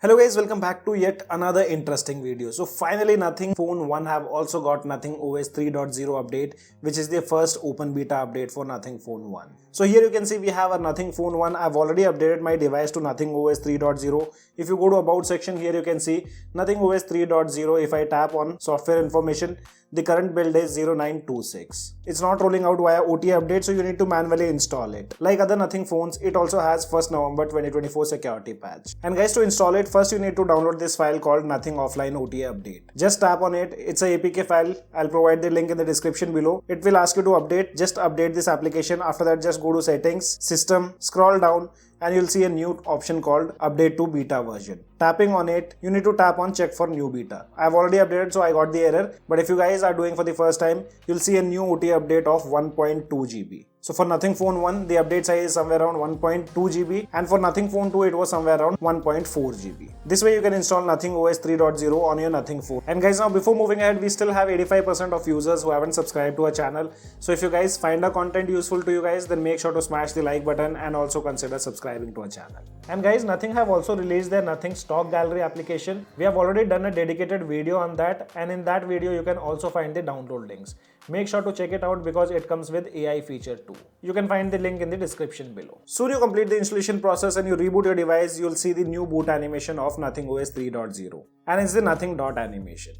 Hello guys, welcome back to yet another interesting video. So finally Nothing Phone 1 have also got Nothing OS 3.0 update, which is the first open beta update for Nothing Phone 1. So here you can see we have a Nothing Phone 1. I've already updated my device to Nothing OS 3.0. If you go to about section, here you can see Nothing OS 3.0. If I tap on software information, the current build is 0926. It's not rolling out via OTA update, so you need to manually install it. Like other Nothing phones, it also has 1st November 2024 security patch. And guys, to install it, first you need to download this file called Nothing Offline OTA Update. Just tap on it. It's a APK file. I'll provide the link in the description below. It will ask you to update. Just update this application. After that, just go to settings, system, scroll down, and you'll see a new option called update to beta version. Tapping on it, you need to tap on check for new beta. I've already updated, so I got the error. But if you guys are doing for the first time, you'll see a new OTA update of 1.2 GB. So for Nothing Phone 1, the update size is somewhere around 1.2 GB, and for Nothing Phone 2, it was somewhere around 1.4 GB. This way you can install Nothing OS 3.0 on your Nothing phone. And guys, now before moving ahead, we still have 85% of users who haven't subscribed to our channel. So if you guys find our content useful to you guys, then make sure to smash the like button and also consider subscribing to our channel. And guys, Nothing have also released their Nothing Stock Gallery application. We have already done a dedicated video on that, and in that video you can also find the download links. Make sure to check it out because it comes with AI feature too. You can find the link in the description below. Soon you complete the installation process and you reboot your device, you'll see the new boot animation of Nothing OS 3.0. And it's the Nothing dot animation.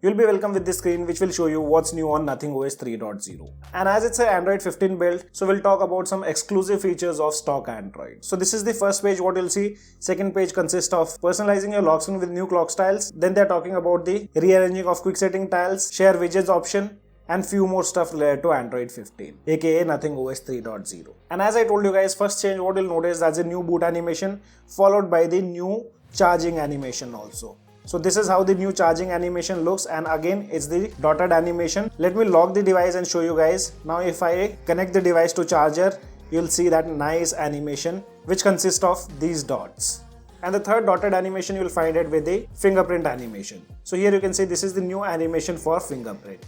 You'll be welcome with this screen which will show you what's new on Nothing OS 3.0. And as it's an Android 15 build, so we'll talk about some exclusive features of stock Android. So this is the first page what you'll see. Second page consists of personalizing your lock screen with new clock styles. Then they're talking about the rearranging of quick setting tiles, share widgets option, and few more stuff related to Android 15, aka Nothing OS 3.0. And as I told you guys, first change what you'll notice, that's a new boot animation followed by the new charging animation also. So this is how the new charging animation looks, and again it's the dotted animation. Let me lock the device and show you guys. Now if I connect the device to charger, you'll see that nice animation which consists of these dots. And the third dotted animation you'll find it with the fingerprint animation. So here you can see this is the new animation for fingerprint.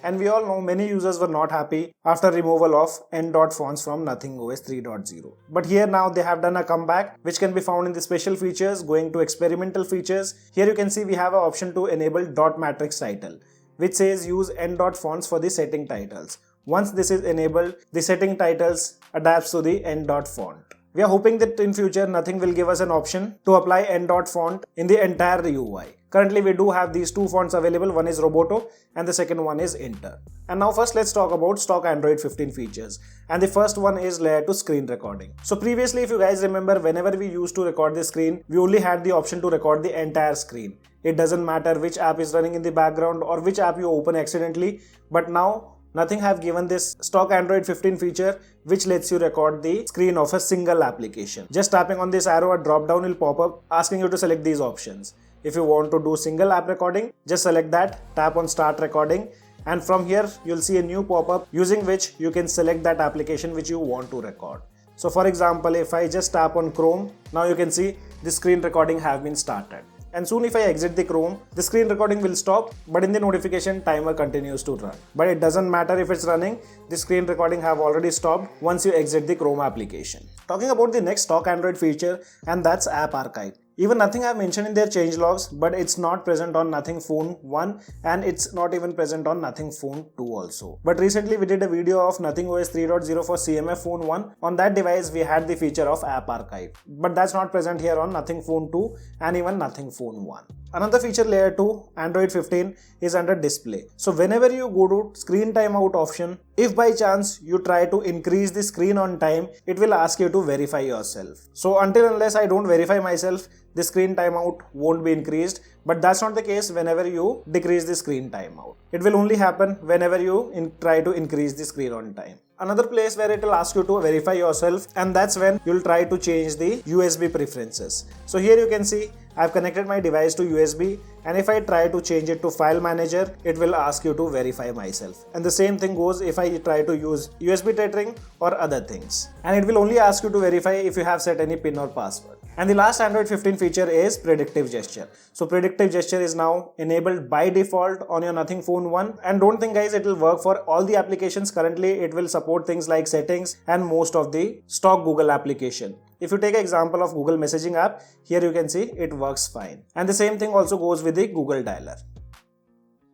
And we all know many users were not happy after removal of n-dot fonts from Nothing OS 3.0. But here now they have done a comeback which can be found in the special features. Going to experimental features, here you can see we have an option to enable dot matrix title, which says use n-dot fonts for the setting titles. Once this is enabled, the setting titles adapts to the n-dot font. We are hoping that in future Nothing will give us an option to apply n-dot font in the entire UI. Currently we do have these two fonts available, one is Roboto and the second one is Inter. And now first let's talk about stock Android 15 features. And the first one is layer to screen recording. So previously if you guys remember, whenever we used to record the screen, we only had the option to record the entire screen. It doesn't matter which app is running in the background or which app you open accidentally, but now Nothing have given this stock Android 15 feature which lets you record the screen of a single application. Just tapping on this arrow, a drop down will pop up asking you to select these options. If you want to do single app recording, just select that, tap on start recording, and from here you'll see a new pop-up using which you can select that application which you want to record. So for example, if I just tap on Chrome, now you can see the screen recording have been started. And soon if I exit the Chrome, the screen recording will stop, but in the notification timer continues to run. But it doesn't matter if it's running, the screen recording have already stopped once you exit the Chrome application. Talking about the next stock Android feature, and that's App Archive. Even Nothing have mentioned in their changelogs, but it's not present on Nothing Phone 1 and it's not even present on Nothing Phone 2 also. But recently we did a video of Nothing OS 3.0 for CMF Phone 1. On that device we had the feature of App Archive, but that's not present here on Nothing Phone 2 and even Nothing Phone 1. Another feature layer to Android 15 is under display. So whenever you go to screen timeout option, if by chance you try to increase the screen on time, it will ask you to verify yourself. So until unless I don't verify myself, the screen timeout won't be increased, but that's not the case whenever you decrease the screen timeout. It will only happen whenever you try to increase the screen on time. Another place where it will ask you to verify yourself, and that's when you'll try to change the USB preferences. So here you can see I've connected my device to USB, and if I try to change it to file manager, it will ask you to verify myself. And the same thing goes if I try to use USB tethering or other things. And it will only ask you to verify if you have set any PIN or password. And the last Android 15 feature is predictive gesture. So predictive gesture is now enabled by default on your Nothing Phone 1, and don't think guys it will work for all the applications. Currently it will support things like settings and most of the stock Google application. If you take an example of Google messaging app, here you can see it works fine. And the same thing also goes with the Google dialer.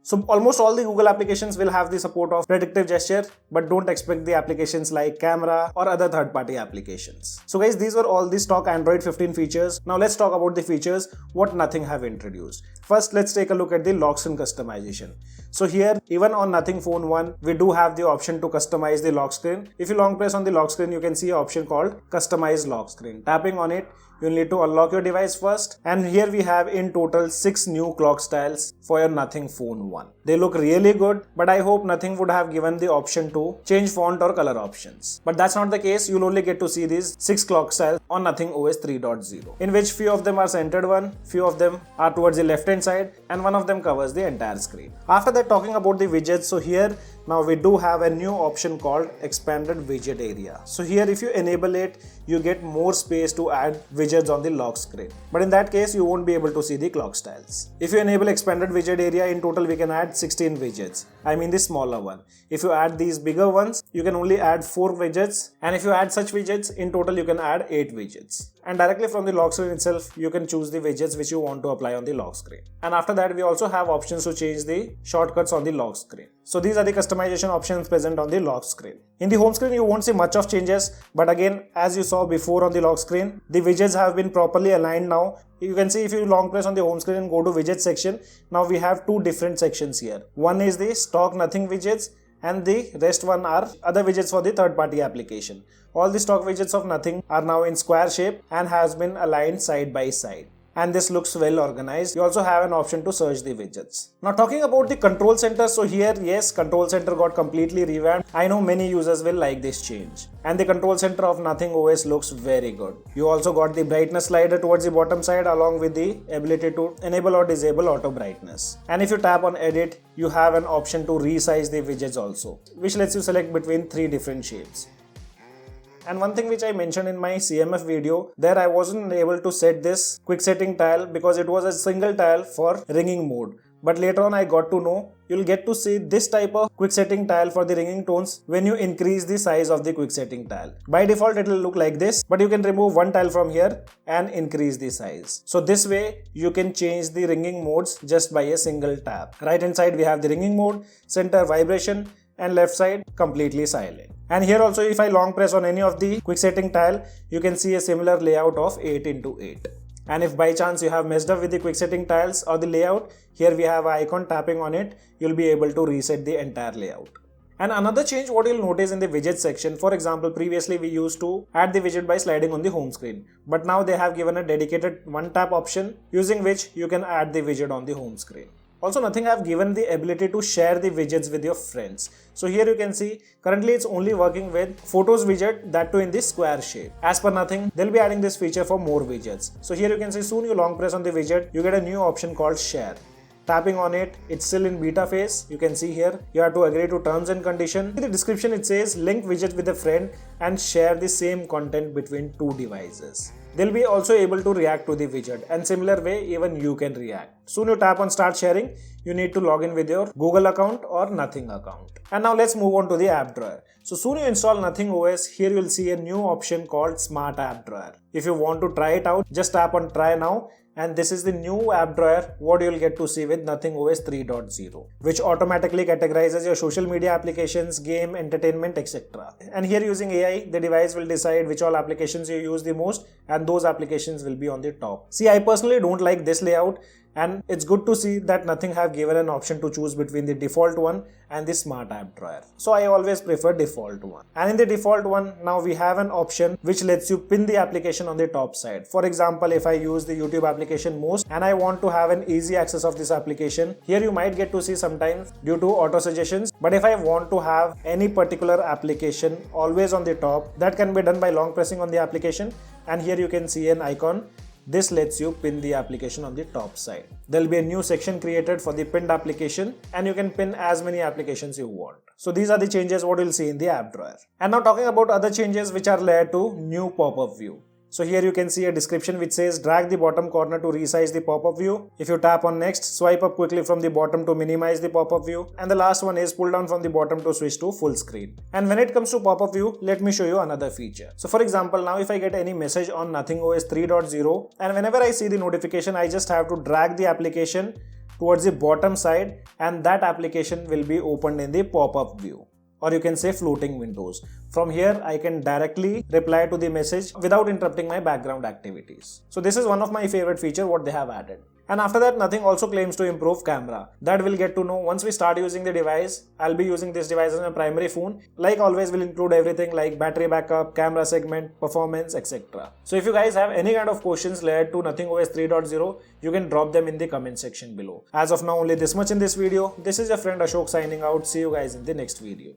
So almost all the Google applications will have the support of predictive gesture, but don't expect the applications like camera or other third-party applications. So guys, these were all the stock Android 15 features. Now let's talk about the features what Nothing have introduced. First, let's take a look at the lock screen customization. So here, even on Nothing Phone 1, we do have the option to customize the lock screen. If you long press on the lock screen, you can see an option called Customize Lock Screen. Tapping on it, you'll need to unlock your device first, and here we have in total 6 new clock styles for your Nothing Phone 1. They look really good, but I hope Nothing would have given the option to change font or color options. But that's not the case. You'll only get to see these 6 clock styles on Nothing OS 3.0, in which few of them are centered one, few of them are towards the left hand side, and one of them covers the entire screen. After that, talking about the widgets, so here now we do have a new option called expanded widget area. So here if you enable it, you get more space to add widgets on the lock screen. But in that case, you won't be able to see the clock styles. If you enable expanded widget area, in total we can add 16 widgets. I mean the smaller one. If you add these bigger ones, you can only add 4 widgets. And if you add such widgets, in total you can add 8 widgets. And directly from the lock screen itself, you can choose the widgets which you want to apply on the lock screen. And after that, we also have options to change the shortcuts on the lock screen. So these are the customization options present on the lock screen. In the home screen, you won't see much of changes, but again, as you saw before on the lock screen, the widgets have been properly aligned now. You can see if you long press on the home screen and go to widget section, now we have 2 different sections here. One is the stock Nothing widgets, and the rest one are other widgets for the third-party application. All the stock widgets of Nothing are now in square shape and has been aligned side by side. And this looks well organized. You also have an option to search the widgets. Now talking about the control center, so here yes, control center got completely revamped. I know many users will like this change. And the control center of Nothing OS looks very good. You also got the brightness slider towards the bottom side along with the ability to enable or disable auto brightness. And if you tap on edit, you have an option to resize the widgets also, which lets you select between 3 different shapes. And one thing which I mentioned in my CMF video, there I wasn't able to set this quick setting tile because it was a single tile for ringing mode. But later on I got to know you'll get to see this type of quick setting tile for the ringing tones when you increase the size of the quick setting tile. By default it will look like this, but you can remove one tile from here and increase the size. So this way you can change the ringing modes just by a single tap. Right hand side we have the ringing mode, center vibration, and left side completely silent. And here also if I long press on any of the quick setting tile, you can see a similar layout of 8x8. And if by chance you have messed up with the quick setting tiles or the layout, here we have an icon. Tapping on it, you'll be able to reset the entire layout. And another change what you'll notice in the widget section, for example, previously we used to add the widget by sliding on the home screen, but now they have given a dedicated one tap option using which you can add the widget on the home screen. Also, Nothing have given the ability to share the widgets with your friends. So here you can see currently it's only working with photos widget, that too in this square shape. As per Nothing, they'll be adding this feature for more widgets. So here you can see soon you long press on the widget, you get a new option called share. Tapping on it, it's still in beta phase. You can see here, you have to agree to terms and conditions. In the description it says link widget with a friend and share the same content between 2 devices. They'll be also able to react to the widget, and similar way even you can react. Soon you tap on start sharing, you need to log in with your Google account or Nothing account. And now let's move on to the app drawer. So soon you install Nothing OS, here you'll see a new option called Smart App Drawer. If you want to try it out, just tap on try now. And this is the new app drawer what you'll get to see with Nothing OS 3.0, which automatically categorizes your social media applications, game, entertainment, etc. And here using AI, the device will decide which all applications you use the most, and those applications will be on the top. See, I personally don't like this layout, and it's good to see that Nothing have given an option to choose between the default one and the Smart App Drawer. So I always prefer default one. And in the default one, now we have an option which lets you pin the application on the top side. For example, if I use the YouTube application most and I want to have an easy access of this application, here you might get to see sometimes due to auto suggestions. But if I want to have any particular application always on the top, that can be done by long pressing on the application. And here you can see an icon. This lets you pin the application on the top side. There will be a new section created for the pinned application, and you can pin as many applications you want. So these are the changes what you'll see in the app drawer. And now talking about other changes which are led to new pop-up view. So here you can see a description which says drag the bottom corner to resize the pop-up view. If you tap on next, swipe up quickly from the bottom to minimize the pop-up view. And the last one is pull down from the bottom to switch to full screen. And when it comes to pop-up view, let me show you another feature. So for example, now if I get any message on Nothing OS 3.0 and whenever I see the notification, I just have to drag the application towards the bottom side and that application will be opened in the pop-up view. Or you can say floating windows. From here, I can directly reply to the message without interrupting my background activities. So this is one of my favorite features what they have added. And after that, Nothing also claims to improve camera. That we'll get to know once we start using the device. I'll be using this device as my primary phone. Like always, will include everything like battery backup, camera segment, performance, etc. So if you guys have any kind of questions related to Nothing OS 3.0, you can drop them in the comment section below. As of now, only this much in this video. This is your friend Ashok signing out. See you guys in the next video.